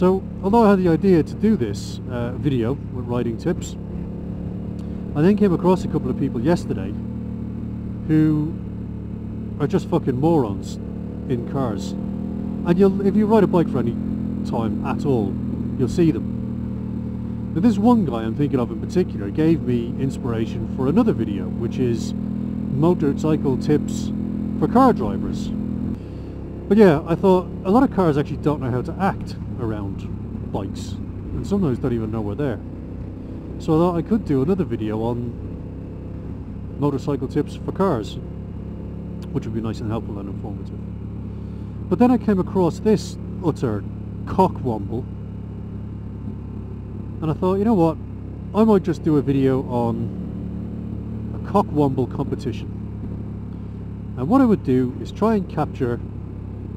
So, although I had the idea to do this video with riding tips, I then came across a couple of people yesterday who are just fucking morons in cars. And if you ride a bike for any time at all, you'll see them. Now, this one guy I'm thinking of in particular gave me inspiration for another video, which is motorcycle tips for car drivers. But yeah, I thought a lot of cars actually don't know how to act around bikes, and sometimes don't even know we're there. So I thought I could do another video on motorcycle tips for cars, which would be nice and helpful and informative. But then I came across this utter cockwomble, and I thought, you know what, I might just do a video on a cockwomble competition. And what I would do is try and capture,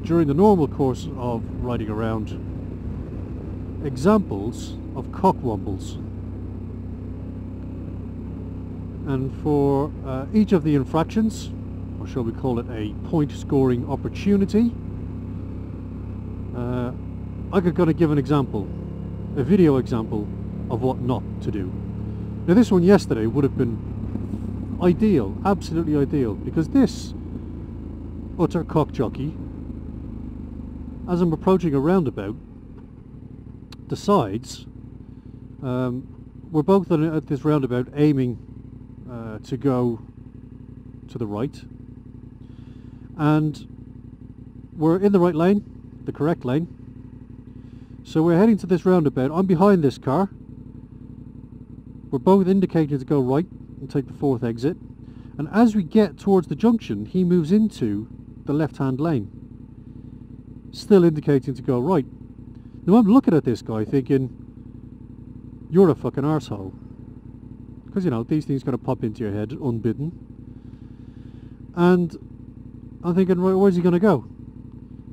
during the normal course of riding around, examples of cockwombles. And for each of the infractions, or shall we call it a point scoring opportunity, I could kind of give an example, a video example of what not to do. Now this one yesterday would have been ideal, absolutely ideal, because this utter cock jockey, as I'm approaching a roundabout, decides we're both at this roundabout aiming to go to the right, and we're in the right lane, the correct lane. So we're heading to this roundabout. I'm behind this car. We're both indicating to go right and take the fourth exit, and as we get towards the junction, he moves into the left-hand lane, still indicating to go right. Now I'm looking at this guy thinking, you're a fucking arsehole, because you know these things kind of pop into your head unbidden, and I'm thinking, right, where's he going to go?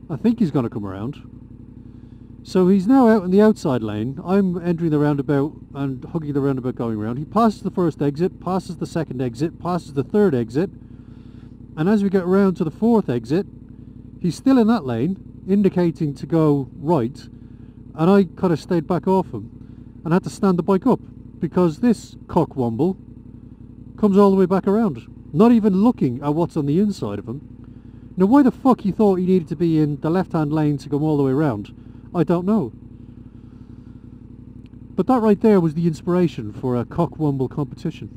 I think he's going to come around. So he's now out in the outside lane. I'm entering the roundabout and hugging the roundabout going round. He passes the first exit, passes the second exit, passes the third exit, and as we get round to the fourth exit, he's still in that lane, indicating to go right, and I kind of stayed back off him and had to stand the bike up because this cockwomble comes all the way back around, not even looking at what's on the inside of him. Now why the fuck he thought he needed to be in the left-hand lane to come all the way around, I don't know. But that right there was the inspiration for a cockwomble competition,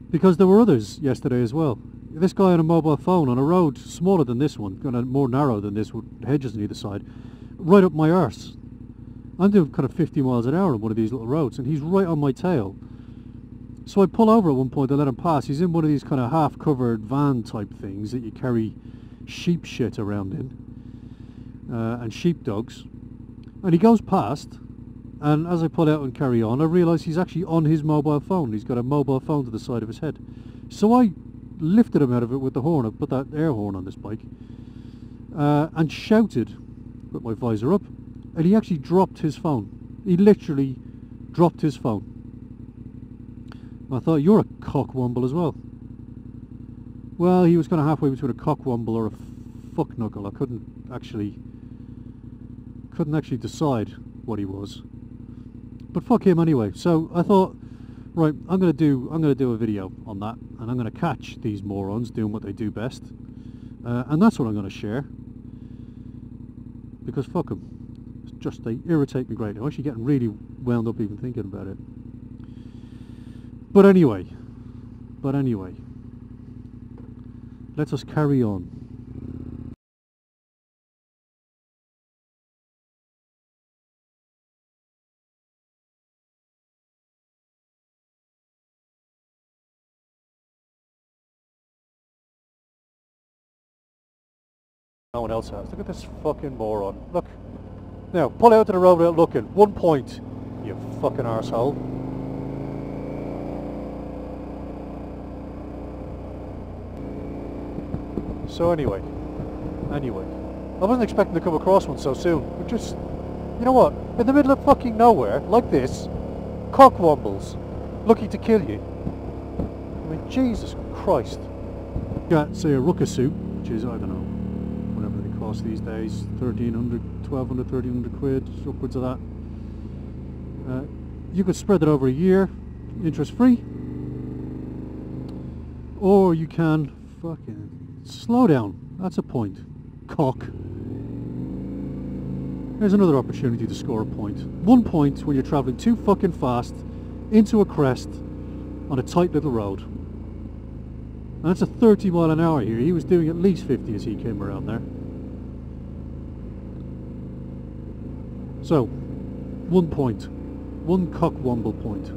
because there were others yesterday as well. This guy on a mobile phone on a road smaller than this one, kind of more narrow than this, with hedges on either side, right up my arse. I'm doing kind of 50 miles an hour on one of these little roads, and he's right on my tail. So I pull over at one point to let him pass. He's in one of these kind of half-covered van type things that you carry sheep shit around in, and sheepdogs. And he goes past, and as I pull out and carry on, I realise he's actually on his mobile phone. He's got a mobile phone to the side of his head. So I lifted him out of it with the horn. I put that air horn on this bike, and shouted with my visor up, and he actually dropped his phone. He literally dropped his phone. I thought, you're a cockwomble as well. Well, he was kind of halfway between a cockwomble or a fuck knuckle. I couldn't actually decide what he was. But fuck him anyway. So I thought, right, I'm gonna do a video on that, and I'm gonna catch these morons doing what they do best, and that's what I'm gonna share. Because fuck them, they irritate me greatly. I'm actually getting really wound up even thinking about it. But anyway, let us carry on. No one else has. Look at this fucking moron. Look. Now, pull out to the road without looking. 1 point, you fucking arsehole. So anyway, I wasn't expecting to come across one so soon, but just, you know what, in the middle of fucking nowhere, like this, cockwombles, looking to kill you. I mean, Jesus Christ. Yeah, say a rucker suit, which is, I don't know, whatever they cost these days, 1,300, 1200, 1300 quid, upwards of that. You could spread that over a year, interest free, or you can fucking slow down. That's a point. Cock. There's another opportunity to score a point. 1 point when you're travelling too fucking fast into a crest on a tight little road. And that's a 30 mile an hour here. He was doing at least 50 as he came around there. So, 1 point. 1 cockwomble point.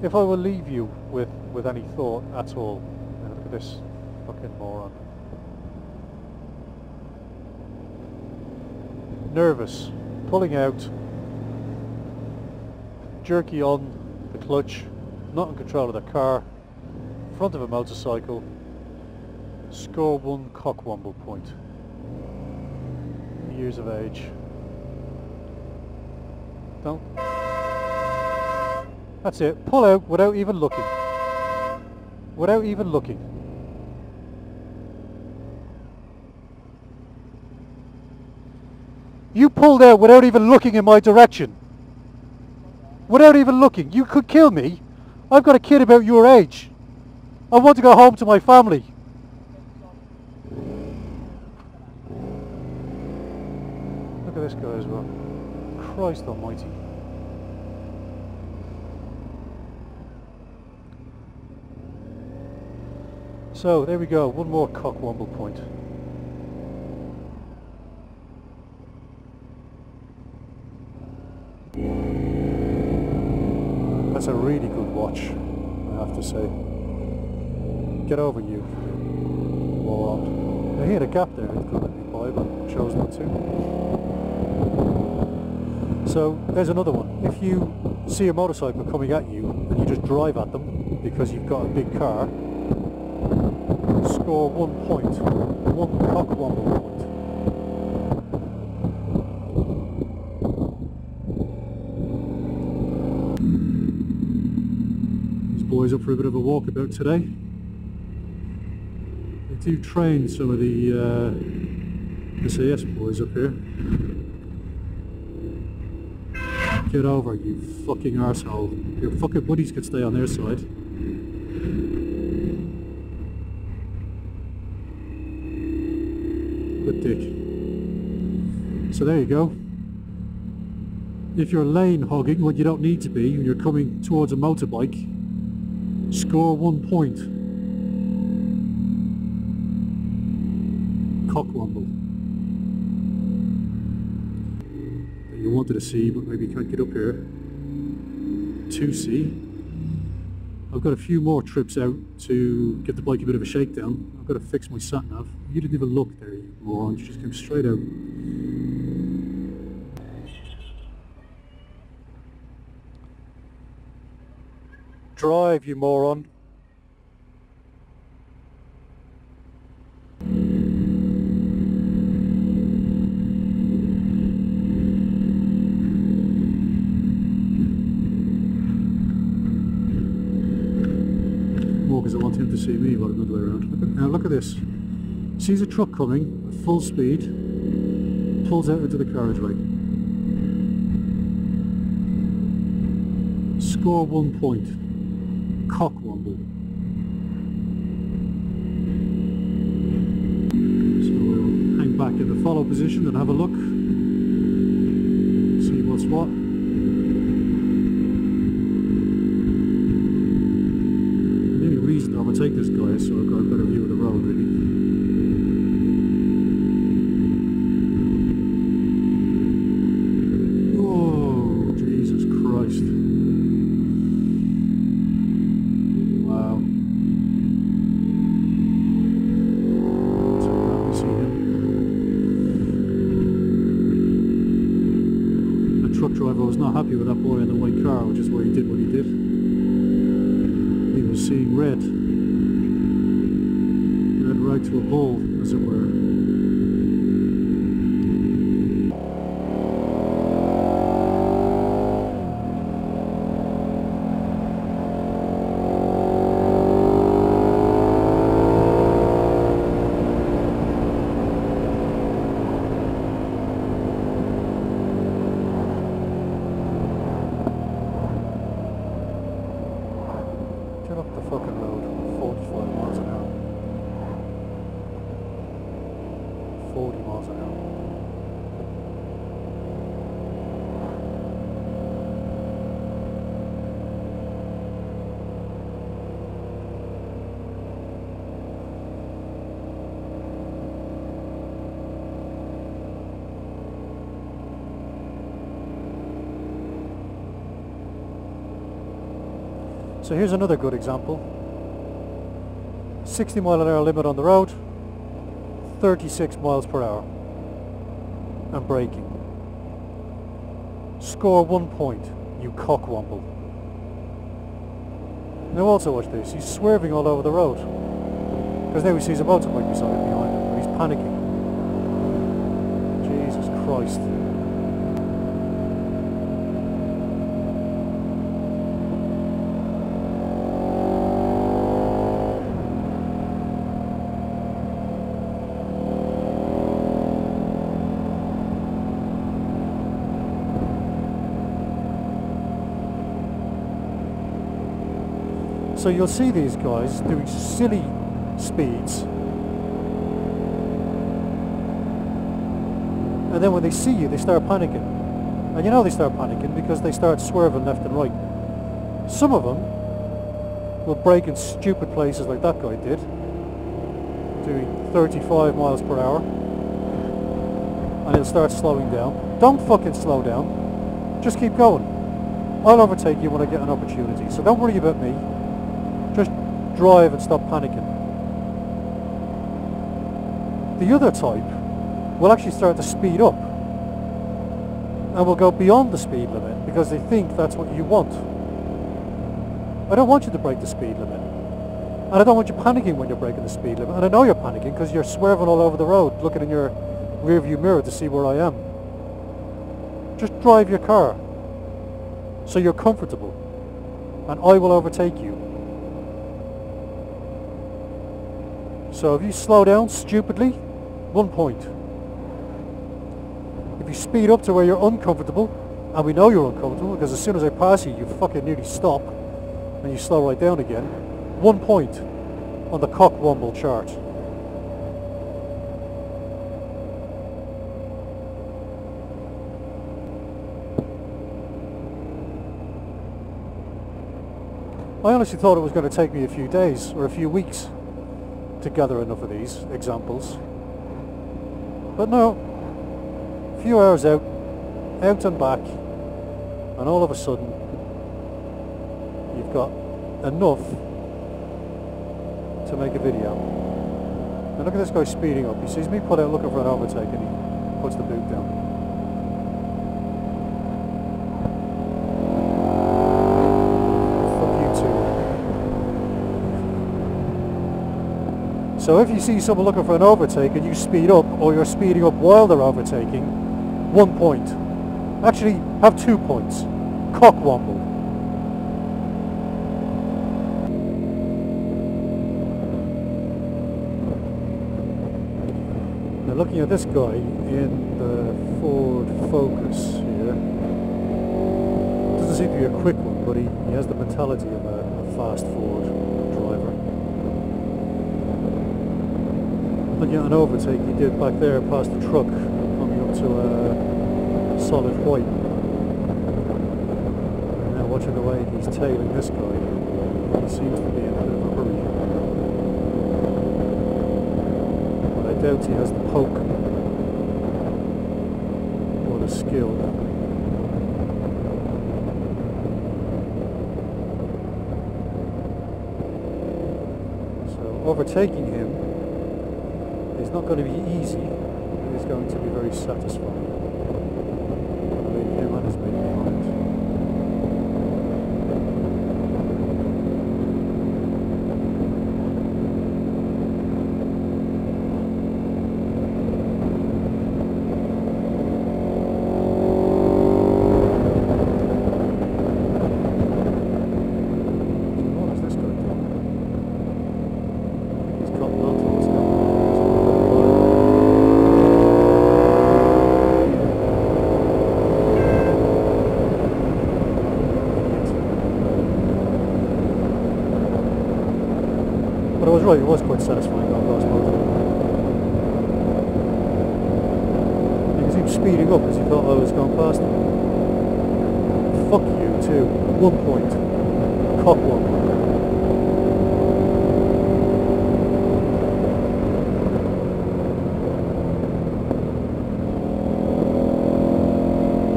If I will leave you with any thought at all, look at this fucking moron. Nervous, pulling out, jerky on the clutch, not in control of the car, front of a motorcycle, score 1 cockwomble point. Years of age. Don't. That's it. Pull out without even looking. Without even looking. You pulled out without even looking in my direction. Without even looking. You could kill me. I've got a kid about your age. I want to go home to my family. Look at this guy as well. Christ almighty. So, there we go. 1 more cockwomble point. That's a really good watch, I have to say. Get over you, moron. He had a gap there, it could let me by, but chose not to. So there's another one. If you see a motorcycle coming at you and you just drive at them because you've got a big car, score 1 point, 1 cockwomble point. Boys up for a bit of a walkabout today. They do train some of the SAS boys up here. Get over, you fucking arsehole. Your fucking buddies could stay on their side. Good dick. So there you go. If you're lane hogging when you don't need to be, when you're coming towards a motorbike, score 1 point. Cockwomble. That you wanted to see but maybe can't get up here to see. I've got a few more trips out to get the bike a bit of a shakedown. I've got to fix my sat nav. You didn't even look there, you moron. You just came straight out. Drive, you moron. More because I want him to see me, like another way around. Now look at this. Sees a truck coming at full speed, pulls out into the carriageway. Score 1 point. Cockwomble. So we'll hang back in the follow position and have a look, see what's what. The only reason to overtake this guy is so I've got a better view of the road, really. Oh, Jesus Christ. Truck driver was not happy with that boy in the white car, which is why he did what he did. He was seeing red. Red right to a bull, as it were. fucking road. 45 miles an hour. 40 miles an hour. So here's another good example. 60 mile an hour limit on the road, 36 miles per hour, and braking. Score 1 point, you cockwomble. Now also watch this, he's swerving all over the road, because now he sees a motorbike beside him behind him, and he's panicking. Jesus Christ. So you'll see these guys doing silly speeds, and then when they see you they start panicking. And you know they start panicking because they start swerving left and right. Some of them will brake in stupid places like that guy did, doing 35 miles per hour, and he'll start slowing down. Don't fucking slow down, just keep going. I'll overtake you when I get an opportunity, so don't worry about me. Just drive and stop panicking. The other type will actually start to speed up and will go beyond the speed limit because they think that's what you want. I don't want you to break the speed limit, and I don't want you panicking when you're breaking the speed limit, and I know you're panicking because you're swerving all over the road looking in your rear view mirror to see where I am. Just drive your car so you're comfortable and I will overtake you. So if you slow down stupidly, 1 point. If you speed up to where you're uncomfortable, and we know you're uncomfortable because as soon as I pass you, you fucking nearly stop and you slow right down again, 1 point on the Cockwomble chart. I honestly thought it was going to take me a few days or a few weeks to gather enough of these examples, but no, a few hours out and back, and all of a sudden you've got enough to make a video. Now look at this guy speeding up. He sees me pull out looking for an overtake and he puts the boot down. So if you see someone looking for an overtake and you speed up, or you're speeding up while they're overtaking, 1 point. Actually, have 2 points. Cockwomble. Now looking at this guy in the Ford Focus here, doesn't seem to be a quick one, but he has the mentality of a fast Ford driver. Looking at an overtake he did back there past the truck, coming up to a solid white. And now watching the way he's tailing this guy, he seems to be in a bit of a hurry. But I doubt he has the poke or the skill. So overtaking him is not going to be easy, it is going to be very satisfying. I leave him and his mate behind. What is this guy doing? I think he's gotten onto what's going on. I was right, it was quite satisfying going past both of them. You can see him speeding up as he thought I was going past him. Fuck you too, at 1 point. Cockwomble.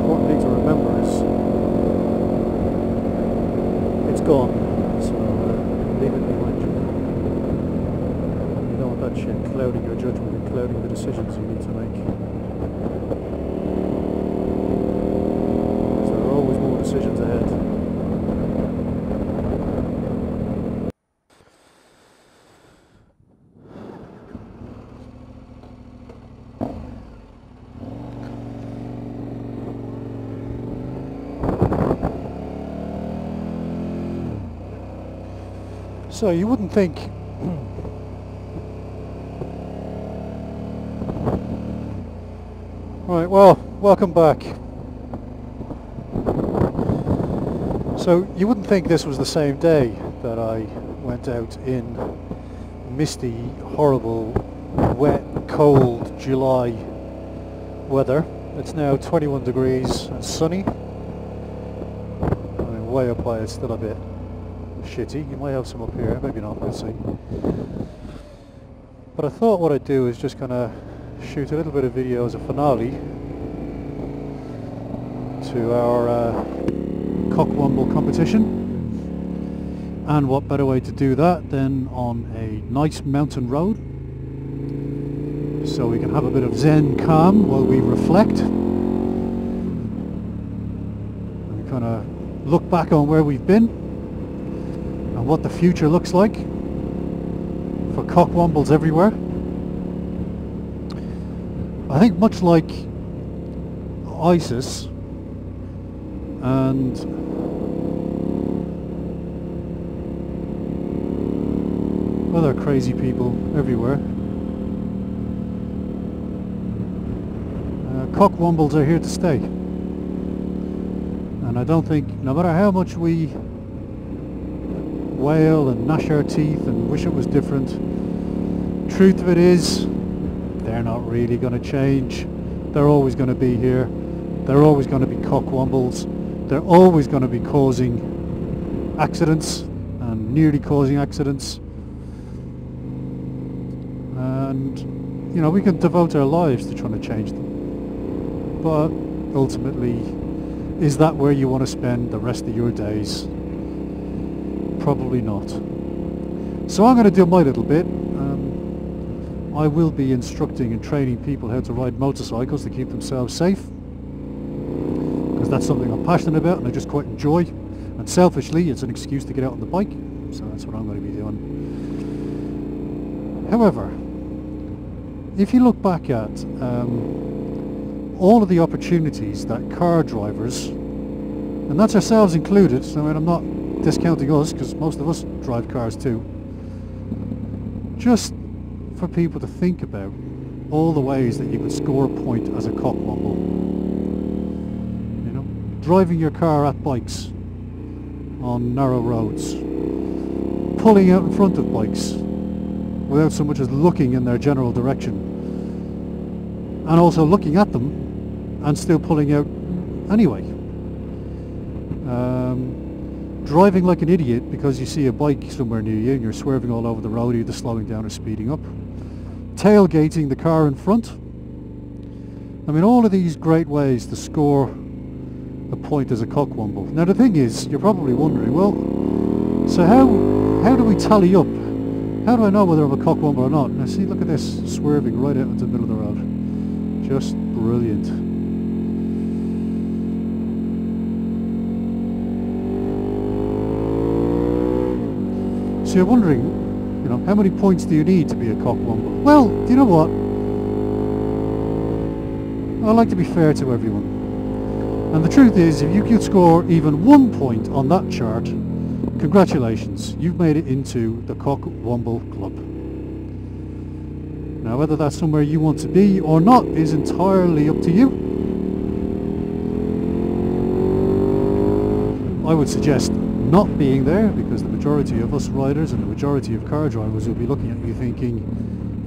Important thing to remember is it's gone, so leave it behind you. You don't want that shit clouding your judgment and clouding the decisions you need to make. So there are always more decisions ahead. So you wouldn't think right, well, welcome back. So you wouldn't think this was the same day that I went out in misty, horrible, wet, cold July weather. It's now 21 degrees and sunny. I mean, way up high it's still a bit shitty. You might have some up here, maybe not, we'll see. But I thought what I'd do is just kind of shoot a little bit of video as a finale to our Cockwomble competition. And what better way to do that than on a nice mountain road, so we can have a bit of zen calm while we reflect and we kind of look back on where we've been and what the future looks like for cockwombles everywhere. I think much like ISIS and other crazy people everywhere, cockwombles are here to stay. And I don't think, no matter how much we wail and gnash our teeth and wish it was different, truth of it is, they're not really going to change. They're always going to be here. They're always going to be cockwombles. They're always going to be causing accidents and nearly causing accidents. And, you know, we can devote our lives to trying to change them. But ultimately, is that where you want to spend the rest of your days? Probably not. So I'm going to do my little bit. I will be instructing and training people how to ride motorcycles to keep themselves safe, because that's something I'm passionate about and I just quite enjoy, and selfishly it's an excuse to get out on the bike, so that's what I'm going to be doing. However, if you look back at all of the opportunities that car drivers, and that's ourselves included, I mean, I'm not discounting us because most of us drive cars too, just for people to think about all the ways that you could score a point as a cockwomble. You know, driving your car at bikes on narrow roads, pulling out in front of bikes without so much as looking in their general direction, and also looking at them and still pulling out anyway. Driving like an idiot because you see a bike somewhere near you and you're swerving all over the road, either slowing down or speeding up. Tailgating the car in front. I mean, all of these great ways to score a point as a cockwomble. Now the thing is, you're probably wondering, well, so how do we tally up? How do I know whether I'm a cockwomble or not? Now see, look at this, swerving right out into the middle of the road. Just brilliant. So you're wondering, you know, how many points do you need to be a cockwomble? Well, do you know what? I like to be fair to everyone. And the truth is, if you could score even 1 point on that chart, congratulations, you've made it into the Cockwomble Club. Now, whether that's somewhere you want to be or not is entirely up to you. I would suggest not being there, because the majority of us riders and the majority of car drivers will be looking at you thinking,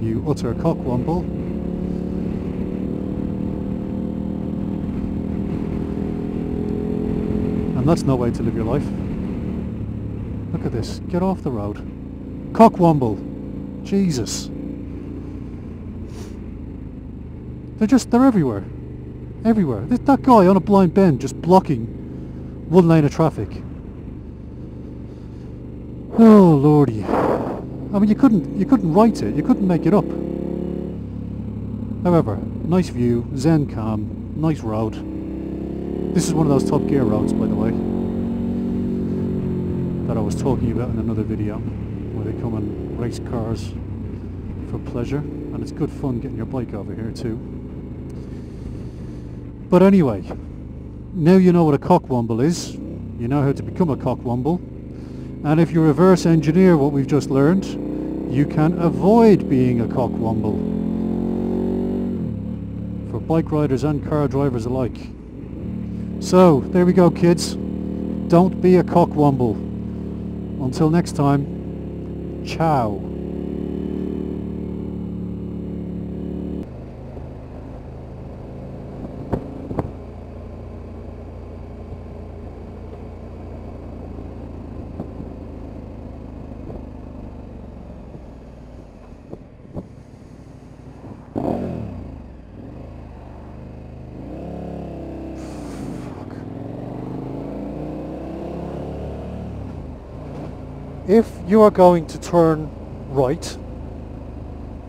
you utter cockwomble. And that's no way to live your life. Look at this, get off the road. Cockwomble, Jesus. They're everywhere. Everywhere. That guy on a blind bend just blocking one lane of traffic. Oh lordy. I mean, you couldn't write it, you couldn't make it up. However, nice view, zen calm, nice road. This is one of those Top Gear roads, by the way, that I was talking about in another video, where they come and race cars for pleasure, and it's good fun getting your bike over here too. But anyway, now you know what a cockwomble is, you know how to become a cockwomble, and if you reverse engineer what we've just learned, you can avoid being a cockwomble. For bike riders and car drivers alike. So, there we go kids, don't be a cockwomble. Until next time, ciao. If you are going to turn right,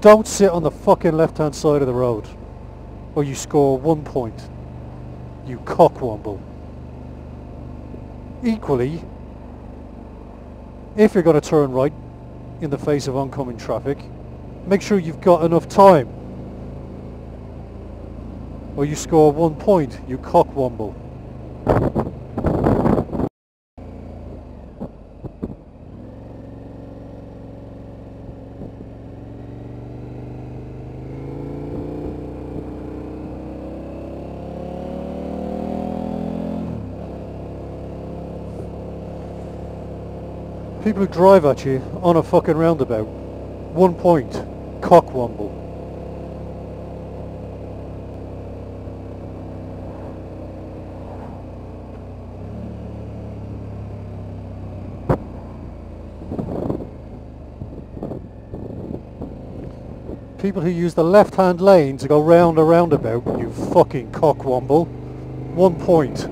don't sit on the fucking left hand side of the road, or you score 1 point, you cockwomble. Equally, if you're going to turn right in the face of oncoming traffic, make sure you've got enough time, or you score 1 point, you cockwomble. People who drive at you on a fucking roundabout, 1 point, cockwomble. People who use the left-hand lane to go round a roundabout, you fucking cockwomble, 1 point.